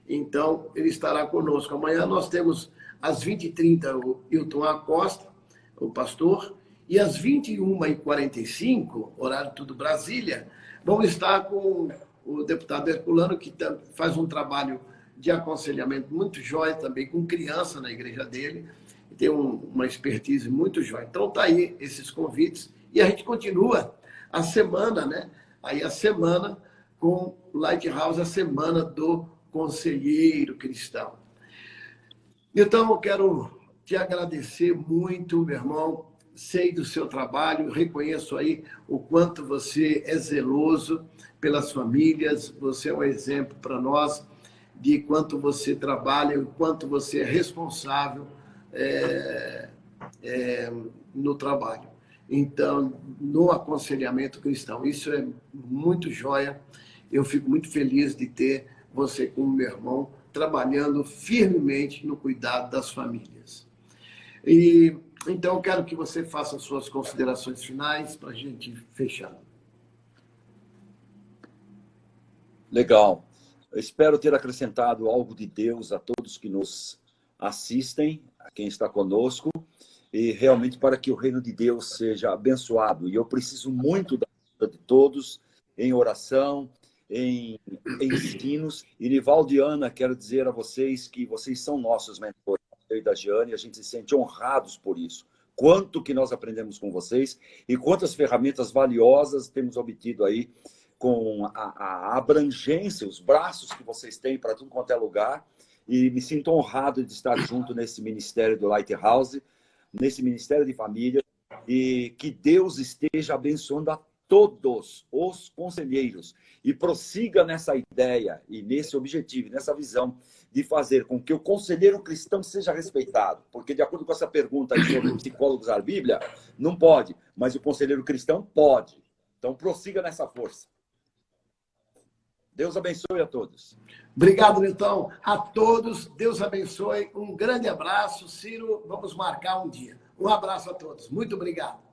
Speaker 1: Então, ele estará conosco. Amanhã nós temos às 20h30 o Hilton Acosta, o pastor, e às 21h45, horário tudo Brasília, vamos estar com o deputado Herculano, que faz um trabalho de aconselhamento muito jóia também, com criança na igreja dele, tem uma expertise muito jóia. Então, tá aí esses convites, e a gente continua a semana, né? Aí a semana com Lighthouse, a semana do conselheiro cristão. Então, eu quero te agradecer muito, meu irmão. Sei do seu trabalho, reconheço aí o quanto você é zeloso pelas famílias, você é um exemplo para nós de quanto você trabalha, o quanto você é responsável no trabalho. Então, no aconselhamento cristão, isso é muito jóia. Eu fico muito feliz de ter você como meu irmão, trabalhando firmemente no cuidado das famílias. Então, eu quero que você faça suas considerações finais para a gente fechar.
Speaker 2: Legal. Eu espero ter acrescentado algo de Deus a todos que nos assistem, a quem está conosco, e realmente para que o reino de Deus seja abençoado. E eu preciso muito da ajuda de todos em oração, em ensinos. E Nivaldo e Ana, quero dizer a vocês que vocês são nossos mentores, eu e da Giane, e a gente se sente honrados por isso. Quanto que nós aprendemos com vocês e quantas ferramentas valiosas temos obtido aí com a abrangência, os braços que vocês têm para tudo quanto é lugar. E me sinto honrado de estar junto nesse ministério do Lighthouse, nesse ministério de família, e que Deus esteja abençoando a todos os conselheiros e prossiga nessa ideia e nesse objetivo, nessa visão de fazer com que o conselheiro cristão seja respeitado, porque de acordo com essa pergunta aí sobre psicólogos da Bíblia, não pode, mas o conselheiro cristão pode. Então prossiga nessa força. Deus abençoe a todos.
Speaker 1: Obrigado, Milton. A todos, Deus abençoe. Um grande abraço. Ciro, vamos marcar um dia. Um abraço a todos. Muito obrigado.